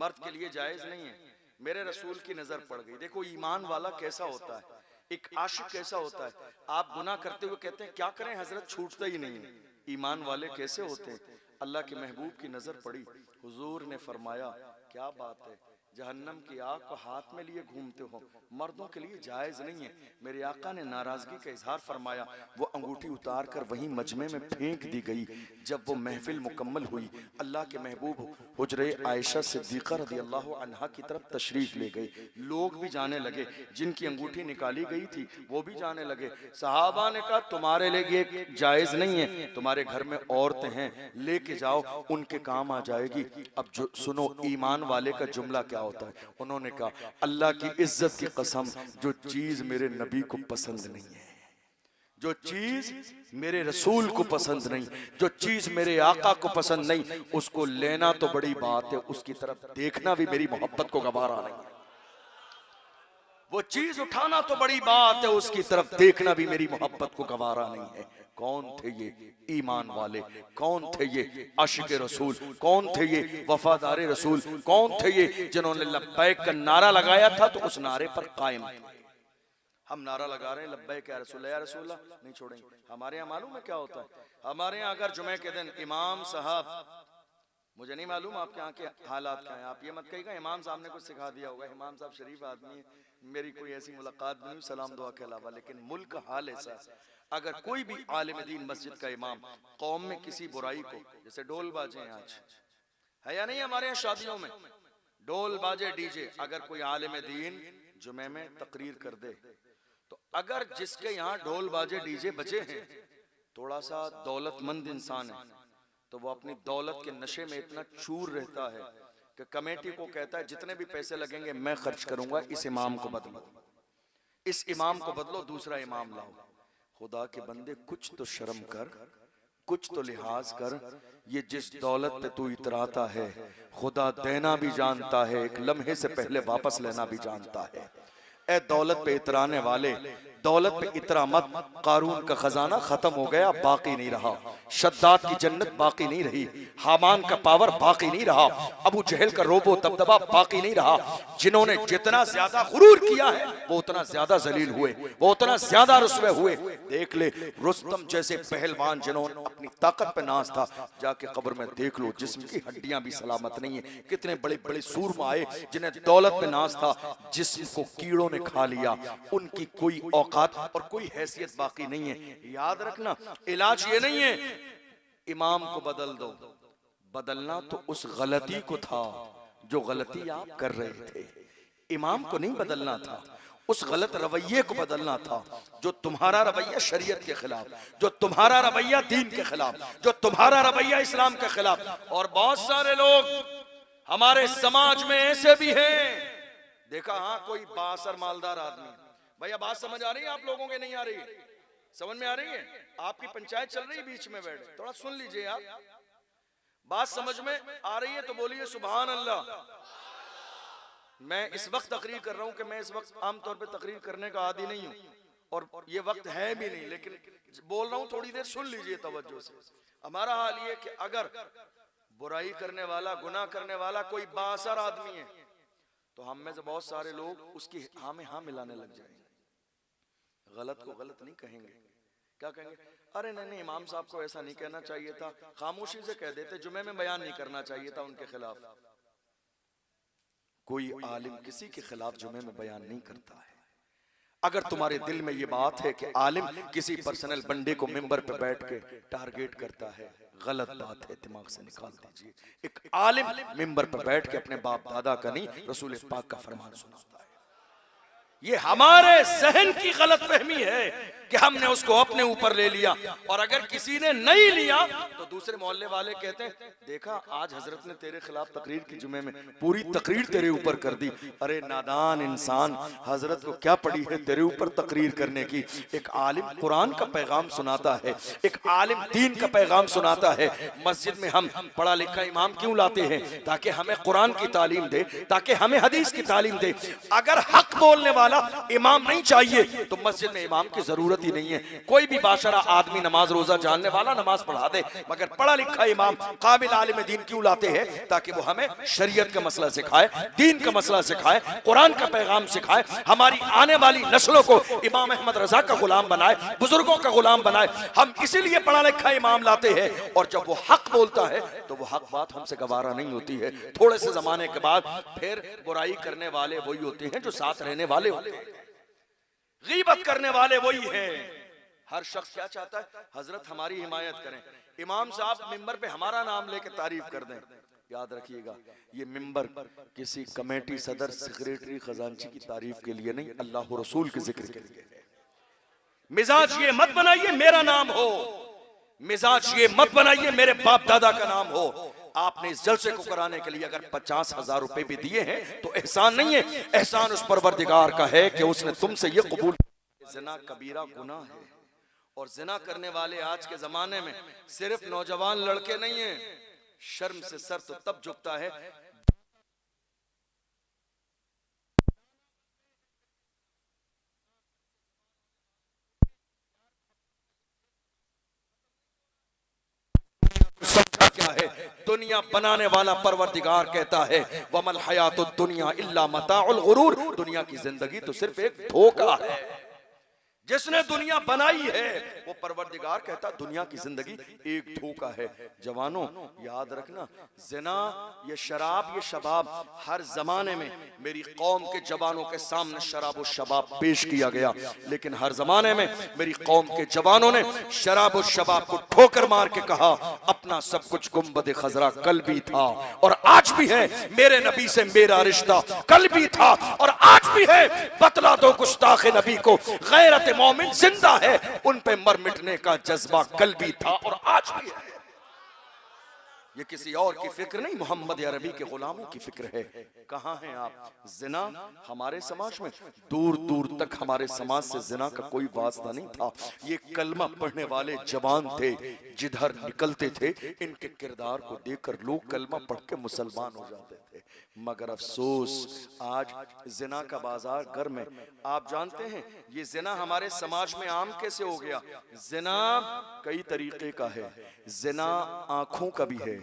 मर्द के लिए जायज नहीं है। मेरे रसूल की नजर पड़ गई। देखो ईमान वाला कैसा होता है, एक आशिक कैसा होता है। आप गुनाह करते हुए कहते हैं क्या करें हजरत, छूटता ही नहीं है। ईमान वाले कैसे होते हैं? अल्लाह के महबूब की नजर पड़ी, हुजूर ने फरमाया क्या बात है, जहन्नम की आग को हाथ में लिए घूमते हो, मर्दों के लिए जायज नहीं है। मेरे आका ने नाराजगी का इजहार फरमाया, वो अंगूठी उतार कर वहीं मजमे में फेंक दी गई। जब वो महफिल मुकम्मल हुई, अल्लाह के महबूब हुजरे आयशा सिद्दीक़ा रज़ियल्लाहु अन्हा की तरफ तशरीफ ले गए। लोग भी जाने लगे, जिनकी अंगूठी निकाली गई थी वो भी जाने लगे। सहाबा ने कहा तुम्हारे लिए जायज नहीं है, तुम्हारे घर में औरतें हैं, लेके जाओ, उनके काम आ जाएगी। अब जो सुनो ईमान वाले का जुमला क्या होता है। उन्होंने कहा अल्लाह की इज्जत की कसम, जो चीज मेरे नबी को पसंद नहीं है, जो चीज मेरे रसूल को पसंद नहीं, जो चीज मेरे आका को पसंद नहीं, उसको लेना तो बड़ी बात है, उसकी तरफ देखना भी मेरी मोहब्बत को गवारा नहीं है। वो चीज उठाना तो बड़ी बात है, उसकी तरफ देखना भी मेरी मोहब्बत को गवारा नहीं है। कौन थे ये ईमान वाले, कौन थे ये आशिक रसूल, कौन थे ये वफादार रसूल, कौन थे ये जिन्होंने लब्बैक का नारा लगाया था तो उस नारे पर कायम थे। हम नारा लगा रहे हैं लब्बैक या रसूल, या रसूल नहीं छोड़ेंगे। हमारे यहाँ मालूम है क्या होता है, हमारे यहाँ अगर जुमे के दिन इमाम साहब, मुझे नहीं मालूम आपके यहाँ के हालात क्या हैं, आप ये मत कहिएगा इमाम साहब ने कुछ सिखा दिया होगा, इमाम साहब शरीफ आदमी है, मेरी कोई ऐसी मुलाकात नहीं हुई सलाम दुआ के अलावा, लेकिन मुल्क का हाल ऐसा, अगर कोई भी आलिम दीन मस्जिद का इमाम कौम में किसी बुराई को, जैसे ढोल बाजे आज है या नहीं हमारे यहाँ शादियों में ढोल बाजे डीजे, अगर कोई आलिम दीन जुमे में तकरीर कर दे, तो अगर जिसके यहाँ ढोल बाजे डीजे बजे हैं थोड़ा सा दौलतमंद इंसान है, तो वो अपनी दौलत के नशे में इतना चूर रहता है कि कमेटी को कहता है जितने भी पैसे लगेंगे मैं खर्च करूंगा, इस इमाम को बदलो, इस इमाम को बदलो, दूसरा इमाम लाओ। खुदा के बंदे कुछ तो शर्म कर, कुछ तो लिहाज कर, ये जिस दौलत पे तू इतराता है खुदा देना भी जानता है, एक लम्हे से पहले वापस लेना भी जानता है। ए दौलत पे इतराने वाले, दौलत पे इतरा मत, कारून का खजाना खत्म हो गया, बाकी नहीं रहा, शद्दाद की जन्नत बाकी नहीं रही, हामान का पावर बाकी नहीं रहा, अबू जहल का रोबो दबदबा बाकी नहीं रहा। जिन्होंने जितना ज्यादा गुरूर किया है वो उतना ज्यादा जलील हुए, वो उतना ज्यादा रुस्वे हुए। देख ले रुस्तम जैसे पहलवान जिन्होंने अपनी ताकत पे नाज था, जाके कब्र में देख लो जिस्म की हड्डियां भी सलामत नहीं है। कितने बड़े बड़े सूरमा आए जिन्हें दौलत पे नाज था, जिस्म को कीड़ों ने खा लिया, उनकी कोई और कोई हैसियत बाकी नहीं है। याद रखना इलाज ये नहीं है इमाम को बदल दो, बदलना तो उस गलती को था जो गलती आप कर रहे थे, इमाम को नहीं बदलना था, उस गलत रवैये को बदलना था, जो तुम्हारा रवैया शरीयत के खिलाफ, जो तुम्हारा रवैया दीन के खिलाफ, जो तुम्हारा रवैया इस्लाम के खिलाफ। और बहुत सारे लोग हमारे समाज में ऐसे भी हैं, देखा हाँ कोई बासर मालदार आदमी, भैया बात समझ आ रही है आप लोगों के, नहीं आ रही है, समझ में आ रही है? आपकी पंचायत चल रही है बीच में बैठ, थोड़ा सुन लीजिए आप, बात समझ में आ रही है तो बोलिए सुभान अल्लाह। मैं इस वक्त तकरीर कर रहा हूं कि मैं इस वक्त आमतौर पे तकरीर करने का आदी नहीं हूं और ये वक्त है भी नहीं, लेकिन बोल रहा हूं, थोड़ी देर सुन लीजिए तवज्जो से। हमारा हाल ये कि अगर बुराई करने वाला, गुनाह करने वाला कोई बासर आदमी है तो हम में से बहुत सारे लोग उसकी हाँ में हाँ मिलाने लग जाएंगे, गलत को गलत नहीं कहेंगे। क्या कहेंगे? अरे नहीं इमाम साहब को ऐसा नहीं कहना चाहिए था, खामोशी से कह देते, जुमे में बयान नहीं करना चाहिए था उनके खिलाफ। कोई आलिम किसी के खिलाफ जुमे में बयान नहीं करता है। अगर तुम्हारे दिल में ये बात है कि आलिम किसी पर्सनल बंदे को मिंबर पे बैठ के टारगेट करता है, गलत बात है, दिमाग से निकाल दीजिए। एक आलिम मिंबर पर बैठ के अपने बाप दादा का नहीं, रसूल पाक का फरमान सुनाता है। ये हमारे सहन की गलत फहमी है कि हमने उसको अपने ऊपर ले लिया, और अगर किसी ने नहीं लिया तो दूसरे मोहल्ले वाले कहते हैं देखा आज हजरत ने तेरे खिलाफ तकरीर की, जुमे में पूरी तकरीर तेरे ऊपर कर दी। अरे नादान इंसान, हजरत को क्या पड़ी है तेरे ऊपर तकरीर करने की। एक आलिम कुरान का पैगाम सुनाता है, एक आलिम दीन का पैगाम सुनाता है। मस्जिद में हम पढ़ा लिखा इमाम क्यों लाते हैं? ताकि हमें कुरान की तालीम दे, ताकि हमें हदीस की तालीम दे। अगर हक बोलने वाला इमाम नहीं चाहिए तो मस्जिद में इमाम की जरूरत जरूरत ही नहीं है। कोई भी बाशरा आदमी नमाज रोजा जानने वाला नमाज पढ़ा दे, मगर पढ़ा लिखा इमाम काबिल आलिम दीन क्यों लाते हैं? ताकि वो हमें शरीयत का मसला सिखाए, दीन का मसला सिखाए, कुरान का पैगाम सिखाए, हमारी आने वाली नस्लों को इमाम अहमद रजा का गुलाम बनाए, बुजुर्गों का गुलाम बनाए। हम इसीलिए पढ़ा लिखा इमाम लाते हैं, और जब वो हक बोलता है तो वो हक बात हमसे गवारा नहीं होती है। थोड़े से जमाने के बाद फिर बुराई करने वाले वही होते हैं जो साथ रहने वाले होते हैं, गीबत करने वाले वही हैं। हर शख्स क्या चाहता है? हजरत हमारी हिमायत करें, इमाम साहब मिंबर पे हमारा नाम लेके तारीफ कर दें। याद रखिएगा, ये मिंबर किसी कमेटी, सदर, सेक्रेटरी, खजांची की तारीफ के लिए नहीं, अल्लाह और रसूल के जिक्र के लिए है। मिजाज ये मत बनाइए मेरा नाम हो, मिजाज ये मत बनाइए मेरे बाप दादा का नाम हो। आपने इस जलसे को कराने के लिए अगर 50,000 रुपए भी दिए हैं तो एहसान नहीं है, एहसान उस परवरदिगार का है कि उसने तुमसे ये कबूल। ज़िना कबीरा गुनाह है, और ज़िना करने वाले आज के जमाने में सिर्फ नौजवान लड़के नहीं हैं। शर्म से सर तो तब झुकता है समझा क्या है। दुनिया बनाने वाला परवरदिगार कहता है वमल हयातुद दुनिया इल्ला मताउल गुरूर, दुनिया की जिंदगी तो सिर्फ एक धोखा है। जिसने दुनिया बनाई है वो परवरदिगार कहता दुनिया की जिंदगी एक धोखा है। जवानों याद रखना, ज़िना, ये शराब, ये शबाब हर जमाने में मेरी कौम के जवानों के सामने शराब और शबाब पेश किया गया, लेकिन हर जमाने में मेरी कौम के जवानों ने शराब और शबाब को ठोकर मार के कहा अपना सब कुछ गुंबद खजरा कल भी था और आज भी है, मेरे नबी से मेरा रिश्ता कल भी था और आज भी है। बतला दो गुस्ताखे नबी को गैरत मोमिन जिंदा है, उन पे मर मिटने का जज्बा कल भी था और आज भी है। ये किसी और की फिक्र नहीं, मोहम्मद अरबी के गुलामों की फिक्र है। कहाँ हैं आप? जिना हमारे समाज में दूर दूर तक हमारे समाज से जिना का कोई वास्ता नहीं था। ये कलमा पढ़ने वाले जवान थे, जिधर निकलते थे इनके किरदार को देखकर लोग कलमा पढ़ के मुसलमान हो जाते थे। मगर अफसोस आज जिना का बाजार गर्म है। आप जानते हैं ये जिना हमारे समाज में आम कैसे हो गया? जिना कई तरीके का है। जिना आंखों का भी है,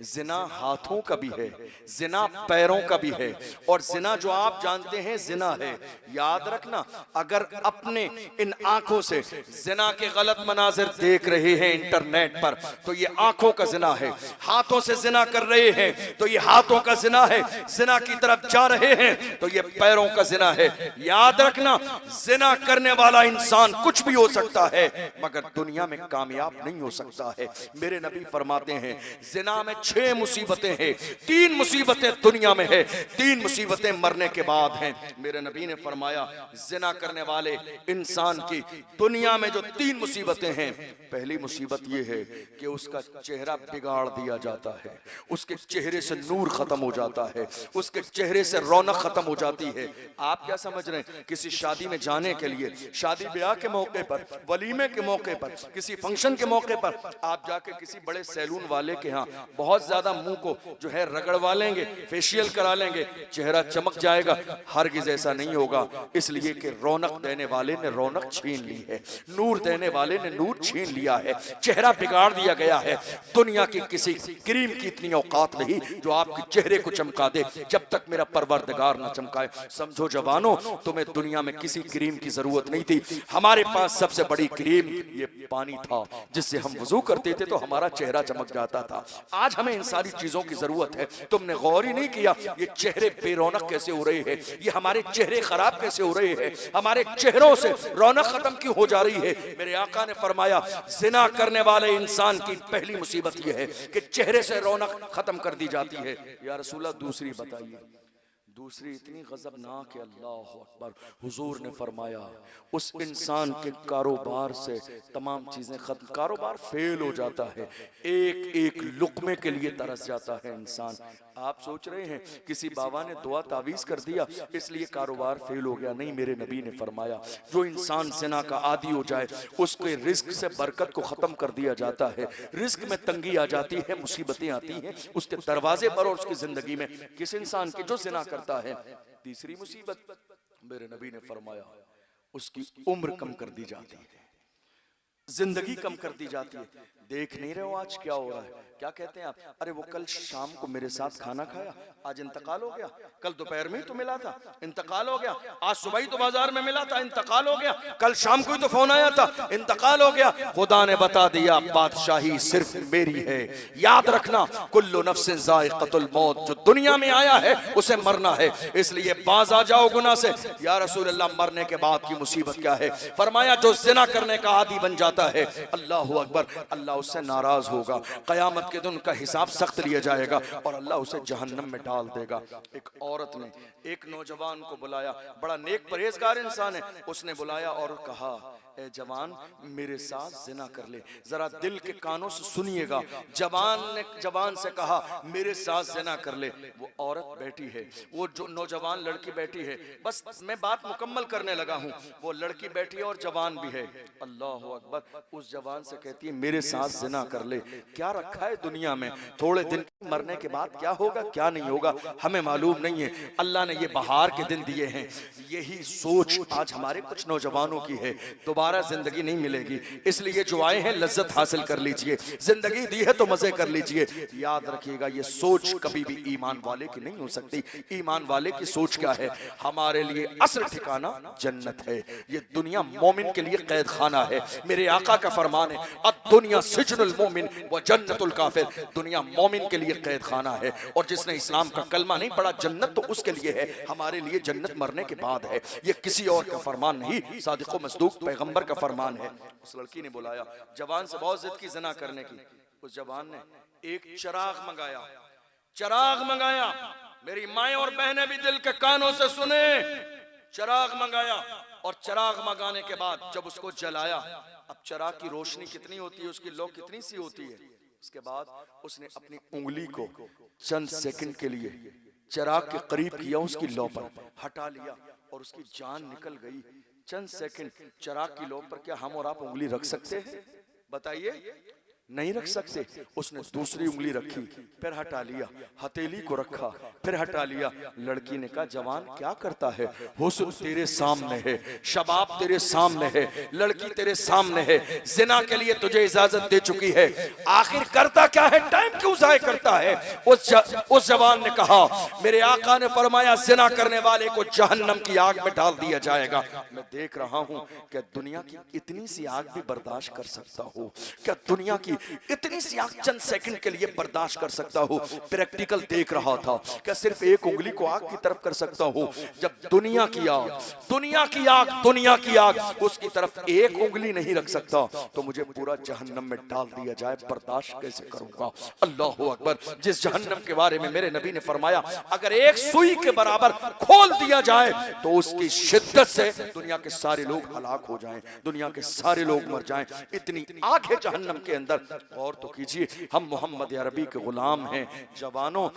जिना हाथों का भी है, जिना पैरों का भी है, और जिना जो आप जानते हैं जिना है। याद रखना, अगर अपने इन आंखों से जिना के गलत मनाजिर देख रहे हैं इंटरनेट पर तो ये आंखों का जिना है। हाथों से जिना कर रहे हैं तो ये हाथों का जिना है। जिना की तरफ जा रहे हैं तो ये पैरों का जिना है। याद रखना, जिना करने वाला इंसान कुछ भी हो सकता है मगर दुनिया में कामयाब नहीं हो सकता है। मेरे नबी फरमाते हैं जिना में 6 मुसीबतें हैं, 3 मुसीबतें दुनिया में है, 3 मुसीबतें मरने के बाद हैं। मेरे नबी ने फरमाया जिना करने वाले इंसान की दुनिया में जो 3 मुसीबतें हैं, पहली मुसीबत ये है कि उसका चेहरा बिगाड़ दिया जाता है, उसके चेहरे से नूर खत्म हो जाता है, उसके चेहरे से रौनक खत्म हो जाती है। आप क्या समझ रहे हैं? किसी शादी में जाने के लिए, शादी ब्याह के मौके पर, वलीमे के मौके पर, किसी फंक्शन के मौके पर आप जाके किसी बड़े सैलून वाले के यहाँ बहुत ज्यादा मुंह को जो है रगड़वा लेंगे, फेशियल करा लेंगे, चेहरा चमक जाएगा? हरगिज ऐसा नहीं होगा, इसलिए कि रौनक देने वाले ने रौनक छीन ली है, नूर देने वाले ने नूर छीन लिया है, चेहरा बिगाड़ दिया गया है। दुनिया की किसी क्रीम की इतनी औकात नहीं जो आपके चेहरे को चमका दे जब तक मेरा परवरदिगार ना चमकाए। समझो जवानों, तुम्हें दुनिया में किसी क्रीम की जरूरत नहीं थी। हमारे पास सबसे बड़ी क्रीम ये पानी था, जिससे हम वुजू करते थे तो हमारा चेहरा चमक जाता था। आज हमें इन सारी चीजों की जरूरत है। तुमने गौर ही नहीं किया ये चेहरे बेरौनक कैसे हो रहे हैं, ये हमारे चेहरे खराब कैसे हो रहे हैं, हमारे चेहरों से रौनक खत्म क्यों हो जा रही है। मेरे आका ने फरमाया जिना करने वाले इंसान की पहली मुसीबत यह है कि चेहरे से रौनक खत्म कर दी जाती है। या रसूलल्लाह दूसरी बताइए। दूसरी इतनी गजबनाक है, अल्लाह अकबर। हुजूर ने फरमाया उस इंसान के कारोबार से तमाम चीजें खत्म, कारोबार फेल हो जाता है, एक एक लुकमे के लिए तरस जाता है इंसान। आप सोच रहे हैं किसी बाबा ने दुआ तावीज कर दिया इसलिए कारोबार फेल हो गया? नहीं, मेरे नबी ने फरमाया जो इंसान ज़िना का आदी हो जाए उसके रिस्क से बरकत को खत्म कर दिया जाता है, रिस्क में तंगी आ जाती है, मुसीबतें आती हैं उसके दरवाजे पर और उसकी जिंदगी में। किस इंसान की जो ज़िना करता है। तीसरी मुसीबत मेरे नबी ने फरमाया उसकी उम्र कम कर दी जाती है। जिंदगी कम कर दी जाती है। देख नहीं रहे हो आज क्या हो रहा है? क्या कहते हैं आप? अरे वो कल शाम को मेरे साथ खाना खाया, आज इंतकाल हो गया। कल दोपहर में ही तो मिला था, इंतकाल हो गया। आज सुबह ही तो बाजार में मिला था, इंतकाल हो गया। कल शाम को ही तो फोन आया था, इंतकाल हो गया। खुदा ने बता दिया बादशाही सिर्फ मेरी है। याद रखना, कुल्लु नफ्सिन ज़ाइक़तुल मौत, जो दुनिया में आया है उसे मरना है। इसलिए बाज आ जाओ गुनाह से। या रसूल अल्लाह, मरने के बाद की मुसीबत क्या है? फरमाया जो ज़िना करने का आदी बन जाता है, अल्लाह अकबर, अल्लाह उससे नाराज होगा। कयामत के दिन का हिसाब सख्त लिया जाएगा और अल्लाह उसे जहन्नम में डाल देगा। एक औरत ने एक नौजवान को बुलाया, बड़ा नेक परहेजगार इंसान है, उसने बुलाया और कहा, ए जवान, मेरे साथ जिना कर ले। जरा दिल के कानों से सुनिएगा। जवान ने जवान से कहा, मेरे साथ जिना कर ले। वो औरत बैठी है, वो जो नौजवान लड़की बैठी है, बस मैं बात मुकम्मल करने लगा हूँ। वो लड़की बैठी है और जवान भी है। अल्लाह अकबर। उस जवान से कहती है, मेरे साथ जिना कर ले। क्या रखा है दुनिया में? थोड़े दिन मरने के बाद क्या होगा क्या नहीं होगा हमें मालूम नहीं है। अल्लाह ने ये बहार के दिन दिए हैं। यही सोच आज हमारे कुछ नौजवानों की है। दोबारा जिंदगी नहीं मिलेगी, इसलिए जो आए हैं लज्जत हासिल कर लीजिए। जिंदगी दी है तो मजे कर लीजिए। याद रखिएगा, ये सोच कभी भी ईमान वाले की नहीं हो सकती। ईमान वाले की सोच क्या है? हमारे लिए असल ठिकाना जन्नत है। ये दुनिया मोमिन के लिए कैद खाना है। मेरे आका का फरमान है, अद-दुनिया सिजनुल मोमिन व जन्नतुल काफिर। दुनिया मोमिन के लिए कैद खाना है, और जिसने इस्लाम का कलमा नहीं पढ़ा, जन्नत तो उसके लिए है, हमारे लिए जन्नत मरने के बाद है। ये किसी और का फरमान नहीं, सादिक़ो मस्दूक पैगंबर का फरमान है। उस लड़की ने बुलाया, जवान से बहुत जिद की ज़िना करने की। उस जवान ने एक चिराग मंगाया, चिराग मंगाया। मेरी माएं और बहनें भी दिल के कानों से सुने। चिराग मंगाया, और चिराग मंगाने के बाद जब उसको जलाया, अब चिराग की रोशनी कितनी होती है, उसकी लौ कितनी सी होती है। उसके बाद उसने अपनी उंगली को चंद सेकंड के लिए चिराग के करीब किया, उसकी लौ पर हटा लिया और उसकी जान निकल गई। चंद सेकंड चिराग की लौ पर क्या हम और आप उंगली रख सकते हैं? बताइए, नहीं रख सकते। उसने दूसरी उंगली रखी, फिर हटा लिया, हथेली को रखा, फिर हटा लिया। लड़की ने कहा, जवान क्या करता है? हुस्न तेरे सामने है, शबाब तेरे सामने है, लड़की तेरे सामने है, जिना के लिए तुझे इजाजत दे चुकी है, आखिर करता क्या है? टाइम क्यों जाया करता है? उस जवान ने कहा, मेरे आका ने फरमाया, जिना करने वाले को जहन्नम की आग में डाल दिया जाएगा। मैं देख रहा हूं, क्या दुनिया की इतनी सी आग भी बर्दाश्त कर सकता हो? क्या दुनिया की इतनी सी आग चंद सेकंड के लिए बर्दाश्त कर सकता हो? प्रैक्टिकल देख रहा था, क्या सिर्फ एक उंगली को आग की तरफ कर सकता हो? जब दुनिया की आग, दुनिया की आग, दुनिया की आग, उसकी तरफ एक उंगली नहीं रख सकता, तो मुझे पूरा जहन्नम में डाल दिया जाए, बर्दाश्त कैसे करूंगा? अल्लाह अकबर। जिस जहन्नम के बारे में मेरे नबी ने फरमाया, अगर एक सुई के बराबर खोल दिया जाए तो उसकी शिद्दत से दुनिया के सारे लोग हलाक हो जाएं, दुनिया के सारे लोग मर जाएं। इतनी आग है जहन्नम के अंदर। और तो कीजिए, हम मोहम्मद अरबी के गुलाम हैं। जवानों,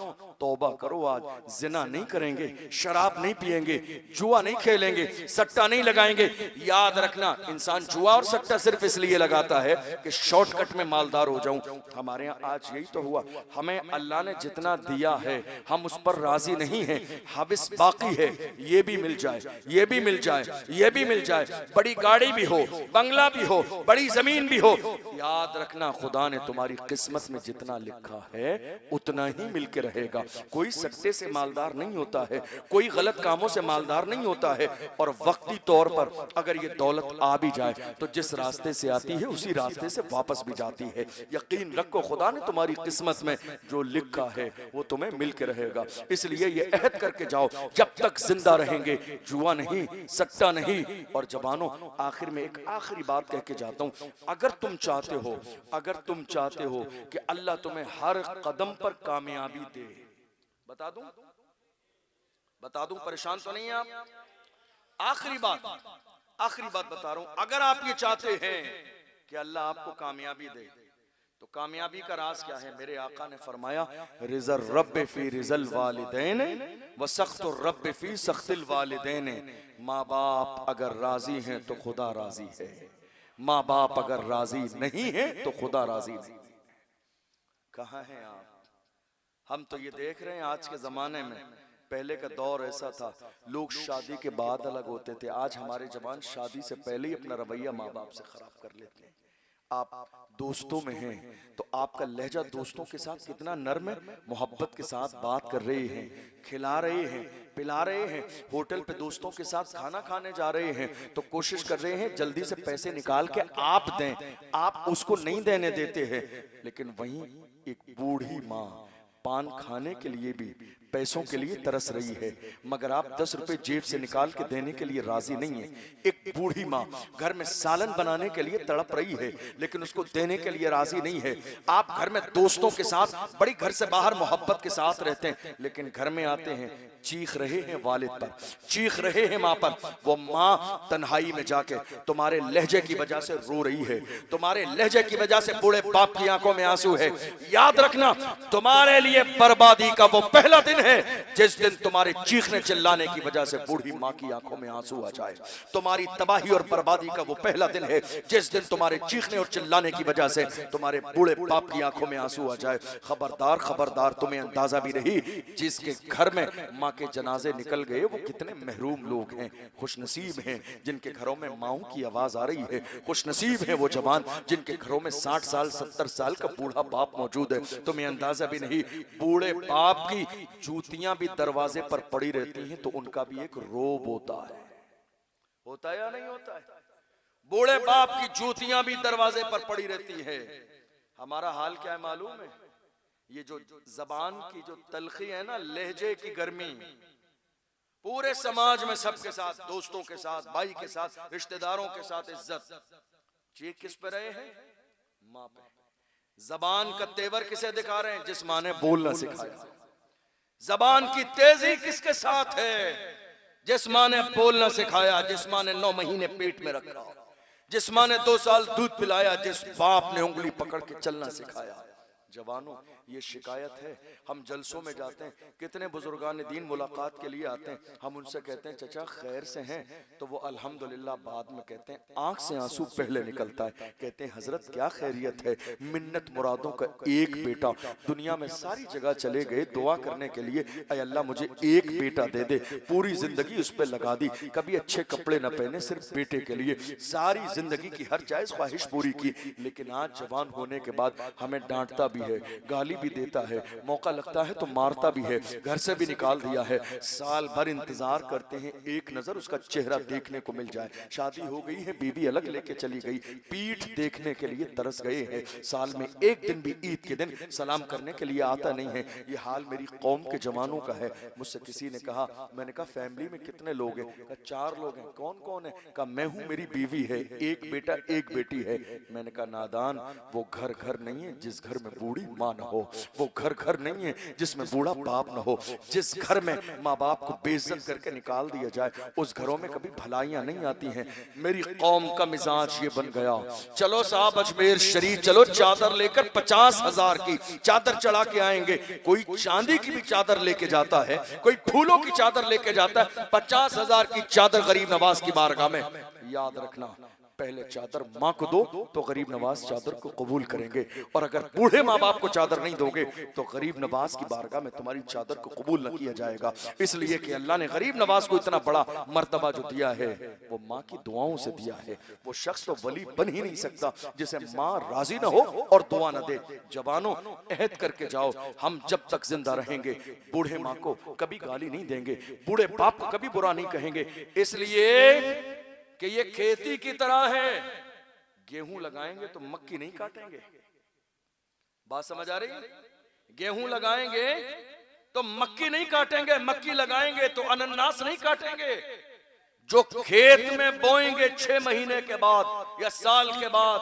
तौबा करो, आज जिना नहीं करेंगे, शराब नहीं पिएंगे, जुआ नहीं खेलेंगे, सट्टा नहीं लगाएंगे। याद रखना, इंसान जुआ और सट्टा सिर्फ इसलिए लगाता है कि शॉर्टकट में मालदार हो जाऊं। हमारे यहाँ आज यही तो हुआ। हमें अल्लाह ने जितना दिया है हम उस पर राजी नहीं हैं, हविस बाकी है, ये भी मिल जाए, ये भी मिल जाए, ये भी मिल जाए, बड़ी गाड़ी भी हो, बंगला भी हो, बड़ी जमीन भी हो। याद रखना, खुदा ने तुम्हारी किस्मत में जितना लिखा है उतना ही मिलके रहेगा। कोई सट्टे से मालदार नहीं होता है, कोई गलत कामों से मालदार नहीं होता है। और वक्ती तौर पर अगर ये दौलत आ भी जाए तो जिस रास्ते से आती है उसी रास्ते से वापस भी जाती है। यकीन रखो, खुदा ने तुम्हारी किस्मत में जो लिखा है वो तुम्हें मिलके रहेगा। इसलिए ये अहद करके जाओ, जब तक जिंदा रहेंगे जुआ नहीं, सट्टा नहीं। और जवानों, आखिर में एक आखिरी बात कह के जाता हूं, अगर तुम चाहते हो, अगर तुम चाहते हो कि अल्लाह तुम्हें हर कदम पर कामयाबी दे, बता दूं, बता दूं, परेशान तो नहीं आप? आखिरी बात बता रहा हूं, अगर आप ये चाहते हैं कि अल्लाह आपको कामयाबी दे, तो कामयाबी का राज क्या है? मेरे आका ने फरमाया, रिज़ल रब्ब फी रिज़ल वालिदैन व सख्तुर रब्ब फी सख्तिल वालिदैन। माँ बाप अगर राजी हैं तो खुदा राजी है, माँ बाप अगर राजी नहीं है तो खुदा राजी नहीं। कहाँ हैं आप? हम तो ये देख रहे हैं आज के जमाने में, पहले का दौर ऐसा था, लोग शादी के बाद अलग होते थे। आज हमारे जवान शादी से पहले ही अपना रवैया माँ बाप से खराब कर लेते हैं। आप दोस्तों में हैं तो आपका लहजा दोस्तों के साथ कितना नर्म है, मोहब्बत के साथ बात कर रहे हैं, खिला रहे हैं, पिला रहे हैं। होटल पे दोस्तों के साथ खाना खाने जा रहे हैं तो कोशिश कर रहे हैं जल्दी से पैसे निकाल के आप दें, आप उसको नहीं देने देते हैं। लेकिन वहीं एक बूढ़ी माँ पान खाने के लिए भी पैसों के लिए तरस रही है, मगर आप 10 रुपए जेब से निकाल के देने के लिए राजी नहीं है। एक बूढ़ी माँ घर में सालन बनाने के लिए तड़प रही है, लेकिन उसको देने के लिए राजी नहीं है। आप घर में दोस्तों के साथ बड़ी घर से बाहर मोहब्बत के साथ रहते हैं, लेकिन घर में आते हैं चीख रहे हैं वालिद पर, चीख रहे हैं माँ पर। वो माँ तन्हाई में जाके तुम्हारे लहजे की वजह से रो रही है, तुम्हारे लहजे की वजह से बूढ़े बाप की आंखों में आंसू है। याद रखना, तुम्हारे लिए बर्बादी का वो पहला दिन है जिस दिन तुम्हारे चीखने चिल्लाने की वजह से बूढ़ी माँ की आंखों में आंसू आ जाए। तुम्हारी तबाही और बर्बादी का वो पहला दिन है जिस दिन तुम्हारे चीखने और चिल्लाने की वजह से तुम्हारे बूढ़े बाप की आंखों में आंसू आ जाए। खबरदार खबरदार, तुम्हें अंदाजा भी नहीं जिसके घर में माँ के जनाजे निकल गए वो कितने महरूम लोग हैं। खुशनसीब हैं जिनके घरों में माओं की आवाज आ रही है, खुशनसीब हैं वो जवान जिनके घरों में 60 साल 70 साल का बूढ़ा बाप मौजूद है। तुम्हें अंदाजा भी नहीं, बूढ़े बाप की जूतियां भी दरवाजे पर पड़ी रहती हैं तो उनका भी एक रोब होता है या नहीं होता है? बूढ़े बाप की जूतियां भी दरवाजे पर पड़ी रहती है। हमारा हाल क्या है मालूम है? ये जो जबान की जो तलखी है ना, लहजे की गर्मी, पूरे समाज में सबके साथ, दोस्तों के साथ, भाई के साथ, रिश्तेदारों के साथ इज्जत, चीख किस पे रहे हैं? माँ पे। जबान का तेवर किसे दिखा रहे हैं? जिस माँ ने बोलना सिखाया। जबान की तेजी किसके साथ है? जिस माँ ने बोलना सिखाया, जिस माँ ने 9 महीने पेट में रखा, जिस माँ ने 2 साल दूध पिलाया, जिस बाप ने उंगली पकड़ के चलना सिखाया। जवानों, ये शिकायत है। हम जलसों में जाते हैं, कितने बुजुर्गान दीन मुलाकात के लिए आते हैं, हम उनसे कहते हैं चचा खैर से हैं, तो वो अल्हम्दुलिल्लाह बाद में कहते हैं, आंख से आंसू पहले निकलता है, कहते हैं हजरत क्या खैरियत है, मिन्नत मुरादों का एक बेटा, दुनिया में सारी जगह चले गए दुआ करने के लिए, ऐ अल्लाह मुझे एक बेटा दे दे, पूरी जिंदगी उस पर लगा दी, कभी अच्छे कपड़े न पहने, सिर्फ बेटे के लिए सारी जिंदगी की हर जायज ख्वाहिश पूरी की। लेकिन आज जवान होने के बाद हमें डांटता भी है, गाली भी देता है, मौका लगता है तो मारता भी है, घर से भी निकाल दिया है। साल भर इंतजार करते हैं एक नजर उसका चेहरा देखने को मिल जाए। शादी हो गई है, बीवी अलग लेके चली गई, पीठ देखने के लिए तरस गए हैं। साल में एक दिन भी ईद के दिन सलाम करने के लिए आता नहीं है। ये हाल मेरी कौम के जवानों का है। मुझसे किसी ने कहा, मैंने कहा फैमिली में कितने लोग हैं? कहा 4 लोग हैं। कौन कौन है? कहा मैं हूं, मेरी बीवी है, एक बेटा एक बेटी है। मैंने कहा नादान, वो घर घर नहीं है जिस घर में बूढ़ी माँ न हो, वो घर घर नहीं है जिसमें बूढ़ा बाप न हो। जिस घर में माँ बाप को बेइज्जत करके निकाल दिया जाए, उस घरों में कभी भलाइयां नहीं आती हैं। मेरी कौम का मिजाज ये बन गया, चलो साहब अजमेर शरीफ चलो, चादर लेकर 50,000 की चादर चढ़ा के आएंगे। कोई चांदी की भी चादर लेके जाता है, कोई फूलों की चादर लेके जाता है, 50,000 की चादर गरीब नवाज की बारगाह में। याद रखना, पहले चादर माँ को दो तो गरीब नवाज चादर को कबूल करेंगे, और अगर बूढ़े माँ बाप को चादर नहीं दोगे तो गरीब नवाज की बारगाह में तुम्हारी चादर को कबूल न किया जाएगा। इसलिए कि अल्लाह ने गरीब नवाज को इतना बड़ा मर्तबा जो दिया है वो माँ की दुआओं से दिया है। वो शख्स तो वली बन ही नहीं सकता जिसे माँ राजी न हो और दुआ न दे। जवानों, अहद करके जाओ, हम जब तक जिंदा रहेंगे बूढ़े माँ को कभी गाली नहीं देंगे, बूढ़े बाप को कभी बुरा नहीं कहेंगे। इसलिए कि ये खेती की तरह है, गेहूं लगाएंगे तो मक्की नहीं काटेंगे। बात समझ आ रही है? गेहूं लगाएंगे तो मक्की नहीं काटेंगे, मक्की लगाएंगे तो अनन्नास नहीं काटेंगे। जो खेत में बोएंगे 6 महीने के बाद या साल के बाद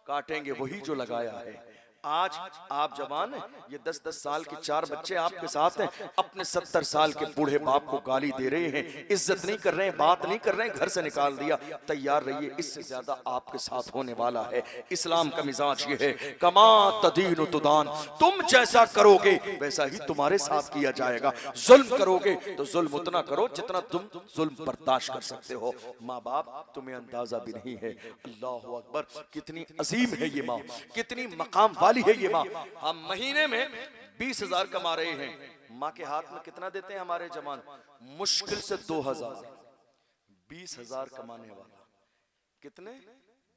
काटेंगे वही जो लगाया है। आज आप जवान हैं, ये 10-10 साल के 4 बच्चे आपके साथ हैं, अपने 70 साल के बूढ़े बाप को गाली दे रहे हैं, इज्जत नहीं कर रहे हैं, बात नहीं कर रहे हैं, घर से निकाल दिया। तैयार रहिए, इससे ज्यादा आपके साथ होने वाला है। इस्लाम का मिजाज ये है, कमा तदीन तुदान, तुम जैसा करोगे वैसा ही तुम्हारे साथ किया जाएगा। जुल्म करोगे तो जुल्म उतना करो जितना तुम जुल्म बर्दाश्त कर सकते हो। माँ बाप तुम्हें अंदाजा भी नहीं है। अल्लाह अकबर, कितनी अजीम है ये माँ, कितनी मकाम वाली है ये माँ। हम महीने में 20,000 कमा रहे हैं, माँ के हाथ में कितना देते हैं हमारे जवान? मुश्किल से 2,000। 20,000 कमाने वाला कितने?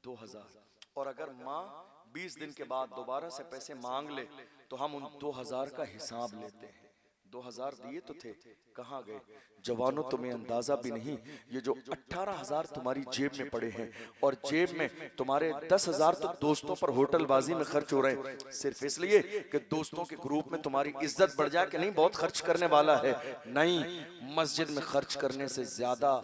2,000। और अगर माँ 20 दिन के बाद दोबारा से पैसे मांग ले तो हम उन 2000 का हिसाब लेते हैं। 2000 दिए तो थे, कहाँ गए? जवानों, तुम्हें अंदाजा भी नहीं, ये जो 18,000 तुम्हारी जेब में पड़े हैं और जेब में तुम्हारे 10,000 तो दोस्तों पर होटलबाजी में खर्च हो रहे हैं, सिर्फ इसलिए कि दोस्तों के ग्रुप में तुम्हारी इज्जत बढ़ जाए कि नहीं बहुत खर्च करने वाला है। नहीं, मस्जिद में खर्च करने से ज्यादा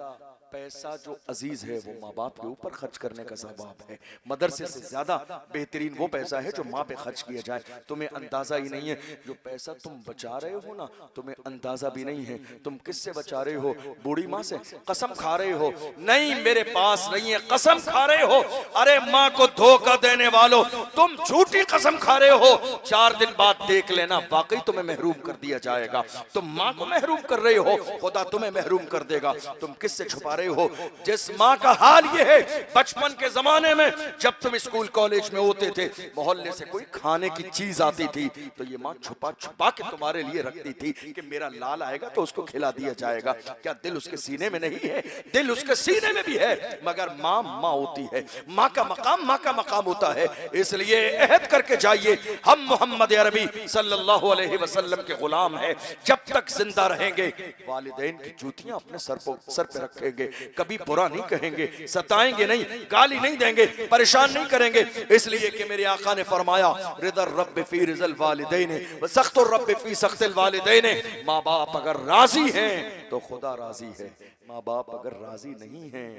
पैसा जो अजीज है वो माँ बाप के ऊपर खर्च करने का सवाब है। मदरसे से ज्यादा बेहतरीन वो पैसा है जो माँ पे खर्च किया जाए। तुम्हें अंदाजा ही नहीं है जो पैसा तुम बचा रहे हो ना, तुम्हें अंदाजा भी नहीं है तुम किससे बचा रहे हो। बूढ़ी माँ से कसम खा रहे हो, नहीं मेरे पास नहीं है, कसम खा रहे हो। अरे माँ को धोखा देने वालों, तुम झूठी कसम खा रहे हो। 4 दिन बाद देख लेना वाकई तुम्हें महरूम कर दिया जाएगा। तुम माँ को महरूम कर रहे हो, खुदा तुम्हें महरूम कर देगा। तुम किससे छुपा रहे हो? जिस माँ का हाल ये है, बचपन के जमाने में जब तुम स्कूल कॉलेज में होते थे, मोहल्ले से कोई खाने की चीज आती थी तो ये माँ छुपा छुपा के तुम्हारे लिए रखती थी कि मेरा लाल आएगा तो उसको खिला दिया जाएगा। क्या दिल उसके सीने में नहीं है? दिल उसके सीने में भी है, मगर माँ माँ होती है। माँ का मकाम होता है। इसलिए अहद करके जाइए, हम मोहम्मद अरबी सल्लल्लाहु अलैहि वसल्लम के गुलाम हैं। जब तक जिंदा रहेंगे वालिदैन की जूतियां अपने सर पे रखेंगे, कभी बुरा नहीं कहेंगे, सताएंगे नहीं, गाली नहीं देंगे, परेशान नहीं करेंगे। इसलिए कि मेरे आका ने फरमाया, रिदर रब्ब फी रिज़ल वालिदैन व सख्तुर रब्ब फी सख्तिल वालिदैन। माँ बाप अगर राजी हैं तो खुदा राजी है, माँ बाप अगर राजी नहीं हैं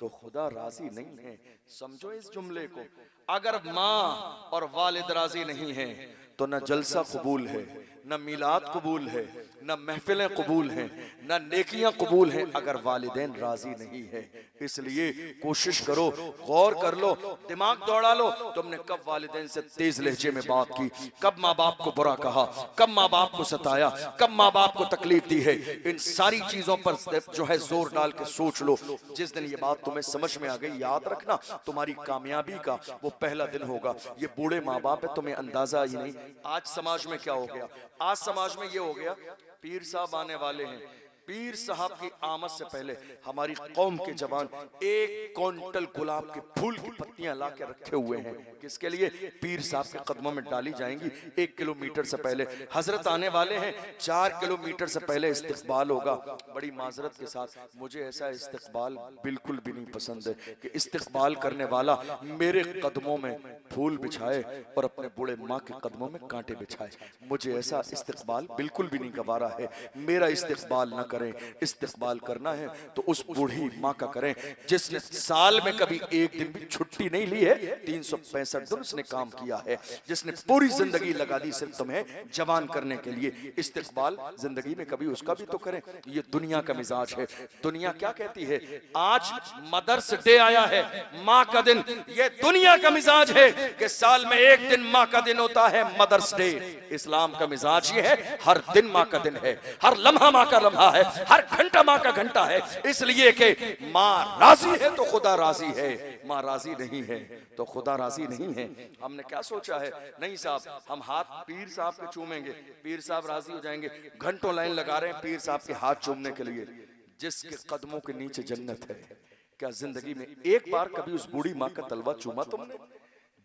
तो खुदा राजी नहीं है। समझो इस जुमले को, अगर माँ और वालिद राजी नहीं है तो न जलसा कबूल है, न मिलाद कबूल है, न महफिलें कबूल हैं, न नेकियां कबूल हैं, अगर वालिदैन राजी नहीं है। इसलिए कोशिश करो, गौर कर लो, दिमाग दौड़ा लो, तुमने कब वालिदैन से तेज लहजे में बात की, कब माँ बाप को बुरा कहा, कब माँ बाप को सताया, कब माँ बाप को तकलीफ दी है। इन सारी चीजों पर जो है जोर डाल के सोच लो। जिस दिन ये बात तुम्हें समझ में आ गई, याद रखना तुम्हारी कामयाबी का वो पहला दिन होगा। ये बूढ़े माँ बाप है, तुम्हें अंदाजा ही नहीं। आज समाज में क्या हो गया? आज समाज में ये हो गया, पीर साहब आने वाले हैं, पीर साहब की आमद से पहले हमारी कौम के जवान 1 क्विंटल गुलाब के फूल की पत्तियां ला के रखे हुए हैं। किसके लिए? पीर साहब के कदमों में डाली जाएंगी। 1 किलोमीटर से पहले हजरत आने वाले हैं, 4 किलोमीटर से पहले इस्तकबाल होगा। बड़ी माजरत के साथ मुझे ऐसा इस्तकबाल बिल्कुल भी नहीं पसंद है कि इस्तकबाल करने वाला मेरे कदमों में फूल बिछाए और अपने बूढ़े माँ के कदमों में कांटे बिछाए। मुझे ऐसा इस्तकबाल बिल्कुल भी नहीं गवारा है। मेरा इस्तकबाल न करें, इस्तकबाल करना है तो उस बूढ़ी माँ का करें जिसने साल में कभी एक दिन भी छुट्टी नहीं ली है, 365 दिन उसने काम किया है, जिसने पूरी जिंदगी लगा दी सिर्फ तुम्हें जवान करने के लिए। इस्तकबाल जिंदगी में कभी उसका भी तो करें। ये दुनिया का मिजाज है। दुनिया क्या कहती है? आज मदर्स डे आया है, माँ का दिन। ये दुनिया का मिजाज है कि साल में एक दिन माँ का दिन होता है, मदर्स डे। इस्लाम का मिजाज ये है, हर दिन माँ का दिन है, हर लम्हा माँ का लम्हा है, हर घंटा माँ का घंटा है। इसलिए कि माँ राजी है तो खुदा राजी है, माँ राजी नहीं है तो खुदा राजी नहीं है। हमने क्या सोचा है? नहीं साहब, हम हाथ पीर साहब के चूमेंगे, पीर साहब राजी हो जाएंगे। घंटों लाइन लगा रहे हैं पीर साहब के हाथ चूमने के लिए। जिसके कदमों के नीचे जन्नत है, क्या जिंदगी में एक बार कभी उस बूढ़ी माँ का तलवा चूमा तुमने?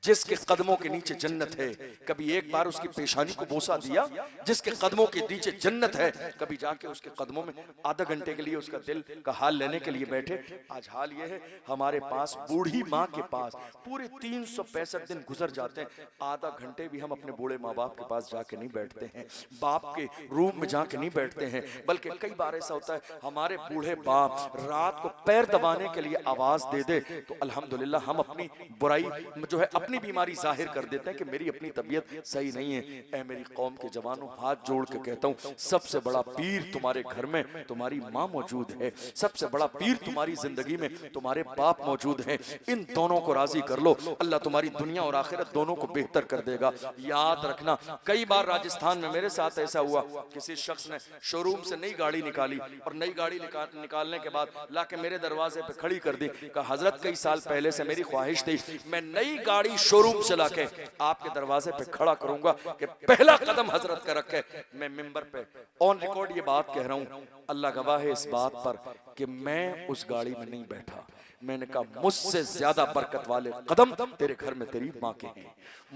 जिसके कदमों के नीचे जन्नत है, कभी एक बार उसकी पेशानी को बोसा दिया? जिसके कदमों के नीचे जन्नत है, कभी जाके उसके कदमों में आधा घंटे के लिए उसका दिल का हाल लेने के लिए बैठे? आज हाल ये है, हमारे पास बूढ़ी माँ के पास पूरे 365 दिन गुजर जाते हैं, आधा घंटे भी हम अपने बूढ़े माँ बाप के पास जाके नहीं बैठते हैं, बाप के रूम में जाके नहीं बैठते हैं। बल्कि कई बार ऐसा होता है, हमारे बूढ़े बाप रात को पैर दबाने के लिए आवाज दे दे तो अल्हम्दुलिल्लाह हम अपनी बुराई जो है, अपनी बीमारी जाहिर कर देते हैं कि मेरी अपनी तबीयत सही नहीं है। ऐ मेरी कौम के जवानों, हाथ जोड़ के कहता हूँ, सबसे बड़ा पीर तुम्हारे घर में तुम्हारी माँ मौजूद है, सबसे बड़ा पीर तुम्हारी जिंदगी में तुम्हारे बाप मौजूद हैं। इन दोनों को राजी कर लो, अल्लाह तुम्हारी दुनिया और आखिरत दोनों को बेहतर कर देगा। याद रखना, कई बार राजस्थान में मेरे साथ ऐसा हुआ, किसी शख्स ने शोरूम से नई गाड़ी निकाली और नई गाड़ी निकालने के बाद लाके मेरे दरवाजे पे खड़ी कर दी। कहा हजरत, कई साल पहले से मेरी ख्वाहिश थी, मैं नई गाड़ी शोरूम से लाके आपके दरवाजे पे खड़ा करूंगा कि पहला कदम हजरत का रखे। मैं मिंबर पे ऑन रिकॉर्ड ये बात कह रहा हूं, अल्लाह गवाह है इस बात पर कि मैं उस गाड़ी में नहीं बैठा, मैंने कहा मुझसे ज्यादा बरकत वाले कदम तेरे घर में तेरी माँ के हैं,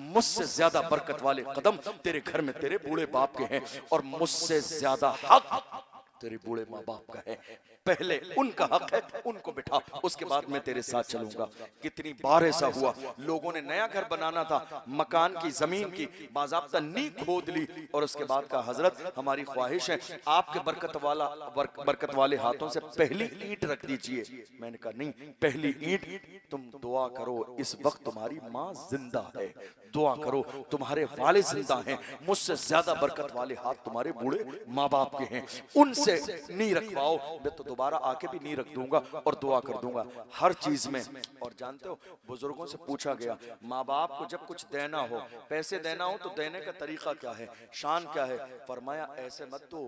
मुझसे ज्यादा बरकत वाले कदम तेरे घर में तेरे बूढ़े बाप के हैं, और मुझसे ज्यादा हक तेरे बूढ़े माँ बाप का है। पहले उनका हक है, उनको बिठा, उसके बाद मैं तेरे साथ चलूंगा। कितनी बार ऐसा हुआ, लोगों ने नया घर बनाना था, मकान की जमीन की बाज़ाब्ता नींव खोद ली, और उसके बाद का हजरत हमारी ख्वाहिश है आपके बरकत वाले हाथों से पहली ईंट रख दीजिए। मैंने कहा नहीं, पहली ईंट तुम दुआ करो, इस वक्त तुम्हारी माँ जिंदा है, दुआ करो, तुम्हारे वाले जिंदा हैं, मुझसे ज्यादा बरकत वाले हाथ तुम्हारे बूढ़े माँ बाप के हैं, उनसे नी रखवाओ। मैं तो दोबारा आके भी नी रख दूंगा और दुआ कर दूंगा हर चीज में। और जानते हो, बुजुर्गों से पूछा गया, माँ बाप को जब कुछ देना हो, पैसे देना हो, तो देने का तरीका क्या है, शान क्या है? फरमाया ऐसे मत दो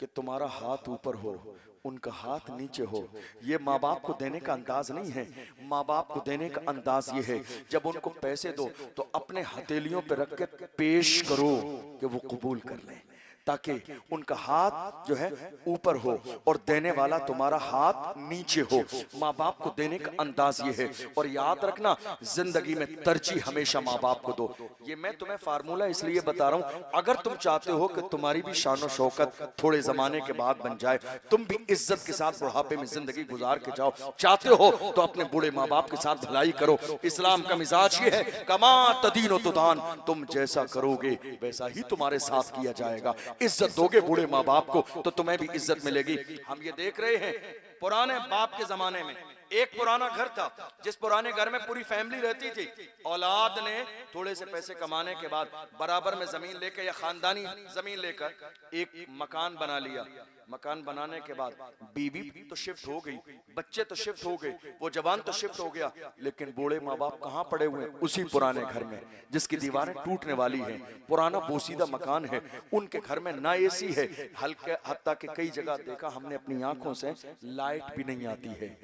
कि तुम्हारा हाथ ऊपर हो, उनका हाथ नीचे हो। ये माँ बाप को देने का अंदाज नहीं है। माँ बाप को देने का अंदाज ये है, जब उनको पैसे दो तो अपने हथेलियों पे रख के पेश करो कि वो कबूल कर लें, ताकि उनका हाथ जो है ऊपर हो और देने वाला तुम्हारा हाथ नीचे हो। माँ बाप को देने का अंदाज ये है। और याद रखना, जिंदगी में तरजीह हमेशा माँ बाप को दो। ये मैं तुम्हें फार्मूला इसलिए बता रहा हूँ, अगर तुम चाहते हो कि तुम्हारी भी शान शौकत थोड़े जमाने के बाद बन जाए, तुम भी इज्जत के साथ बुढ़ापे में जिंदगी गुजार के जाओ, चाहते हो तो अपने बूढ़े माँ बाप के साथ भलाई करो। इस्लाम का मिजाज ये है, कमा तदीन तुदान, तुम जैसा करोगे वैसा ही तुम्हारे साथ किया जाएगा। इज्जत दोगे बूढ़े माँ बाप को तो तुम्हें भी इज्जत मिलेगी। हम ये देख रहे हैं, पुराने बाप के जमाने में एक पुराना घर था, जिस पुराने घर में पूरी फैमिली रहती थी। औलाद ने थोड़े से पैसे कमाने के बाद बराबर में जमीन लेकर या खानदानी जमीन लेकर एक मकान बना लिया। मकान बनाने के बाद बीवी तो शिफ्ट हो गई, बच्चे तो शिफ्ट हो गए, वो जवान तो शिफ्ट हो गया, लेकिन बूढ़े माँ बाप कहाँ पड़े हुए? उसी पुराने घर में, जिसकी दीवारें टूटने वाली हैं, पुराना बोसीदा मकान है। उनके घर में ना एसी है, हल्के हत्ता के कई जगह देखा हमने अपनी आंखों से, लाइट भी नहीं आती है,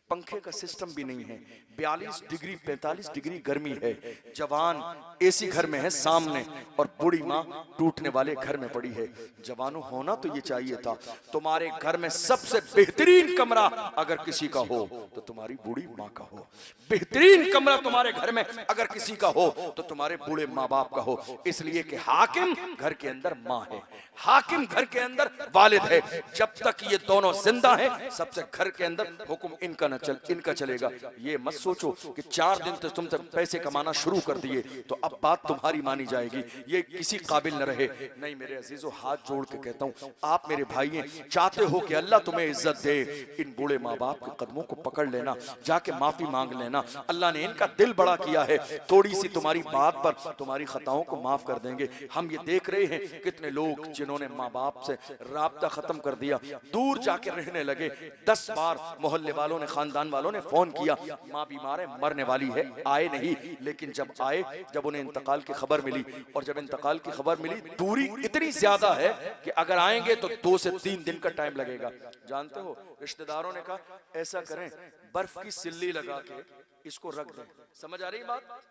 पंखे का सिस्टम भी नहीं है, 42 डिग्री 45 डिग्री गर्मी है। जवान एसी घर में है सामने, और बूढ़ी माँ टूटने वाले घर में पड़ी है। जवानों, होना तो ये चाहिए था, तुम्हारे घर में सबसे बेहतरीन कमरा अगर किसी का हो तो तुम्हारी बूढ़ी माँ का हो। बेहतरीन कमरा तुम्हारे घर में अगर किसी का हो तो तुम्हारे बूढ़े माँ बाप का हो। इसलिए कि हाकिम घर के अंदर माँ है, हाकिम घर के अंदर वालिद है। जब तक ये दोनों जिंदा हैं, सबसे घर के अंदर हुक्म इनका चलेगा। ये मत सोचो कि 4 दिन तो तुमसे पैसे कमाना शुरू कर दिए तो अब बात तुम्हारी मानी जाएगी, ये किसी काबिल न रहे। नहीं मेरे अजीजों, हाथ जोड़ के कहता हूँ, आप मेरे भाई हैं, चाहते हो कि अल्लाह तुम्हें इज्जत दे, इन बूढ़े माँ बाप के कदमों को पकड़ लेना, जाके माफी मांग लेना। अल्लाह ने इनका दिल बड़ा किया है, थोड़ी सी तुम्हारी बात पर तुम्हारी खताओं को माफ कर देंगे। हम ये देख रहे हैं कितने लोग जिन्होंने माँ बाप से राब्ता खत्म कर दिया, दूर जाके रहने लगे। 10 बार मोहल्ले वालों ने, खानदान वालों ने फोन किया, माँ बीमार है, मरने वाली है, आए नहीं। लेकिन जब आए, जब उन्हें इंतकाल की खबर मिली, और जब इंतकाल की खबर मिली, दूरी इतनी ज्यादा है कि अगर आएंगे तो 2 से 3 दिन का टाइम लगेगा। जानते हो, रिश्तेदारों ने कहा ऐसा करें, बर्फ की सिल्ली लगा के इसको रख दें। समझ आ रही बात?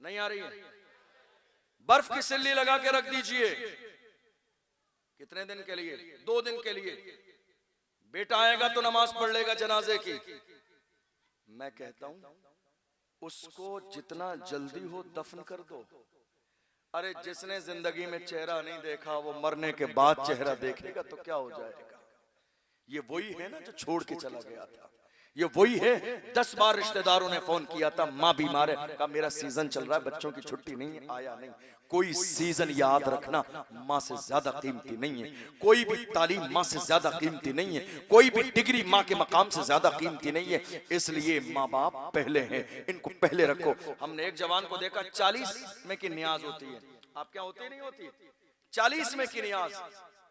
नहीं आ रही है? बर्फ की सिल्ली लगा के रख दीजिए। कितने दिन के लिए? 2 दिन के लिए। बेटा आएगा तो नमाज पढ़ लेगा जनाजे की। मैं कहता हूं उसको जितना जल्दी हो दफन कर दो। अरे जिसने जिंदगी में चेहरा नहीं देखा वो मरने के बाद चेहरा देखेगा तो क्या हो जाएगा? ये वही है ना जो छोड़ के चला गया था, ये वही है। 10 बार रिश्तेदारों ने फोन किया था, माँ बीमार है, कहा मेरा सीजन चल रहा है, बच्चों की छुट्टी नहीं है, आया नहीं। कोई सीजन याद रखना माँ से ज्यादा कीमती नहीं है, कोई भी तालीम माँ से ज्यादा कीमती नहीं है, कोई भी डिग्री माँ के मकाम से ज्यादा कीमती नहीं है। इसलिए माँ बाप पहले हैं, इनको पहले रखो। हमने एक जवान को देखा, 40 में की नियाज होती है, आप क्या होती नहीं होती? 40 में की नियाज,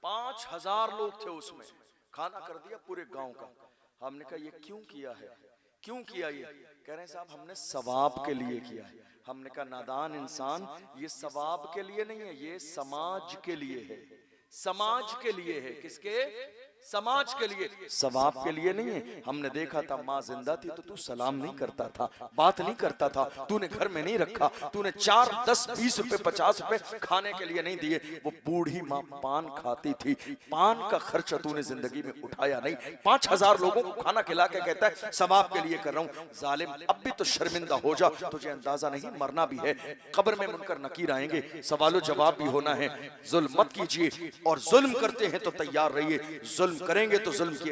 5000 लोग थे उसमें, खाना कर दिया पूरे गांव का। हमने कहा ये क्यों किया है, क्यों किया? ये कह रहे हैं साहब हमने सवाब के लिए किया है। हमने कहा नादान इंसान, ये सवाब के लिए नहीं है, ये समाज के लिए है, समाज के लिए है। किसके? समाज के लिए, सवाब के लिए नहीं है। हमने देखा था माँ जिंदा थी तो तू सलाम नहीं करता था, बात नहीं करता था, तूने घर में नहीं रखा, तूने 4, 10, 20 रुपए 50 रुपए खाने के लिए नहीं दिए। वो बूढ़ी माँ पान खाती थी, पान का खर्चा तूने जिंदगी में उठाया नहीं। 5000 लोगों को खाना खिला के कहता है सवाब के लिए कर रहा हूँ। जालिम, अब भी तो शर्मिंदा हो जा, तुझे अंदाजा नहीं मरना भी है, कब्र में मुनकर नकीर आएंगे, सवालो जवाब भी होना है। जुल्म मत कीजिए, और जुल्म करते हैं तो तैयार रहिए, जुल्म करेंगे तो जुल्म की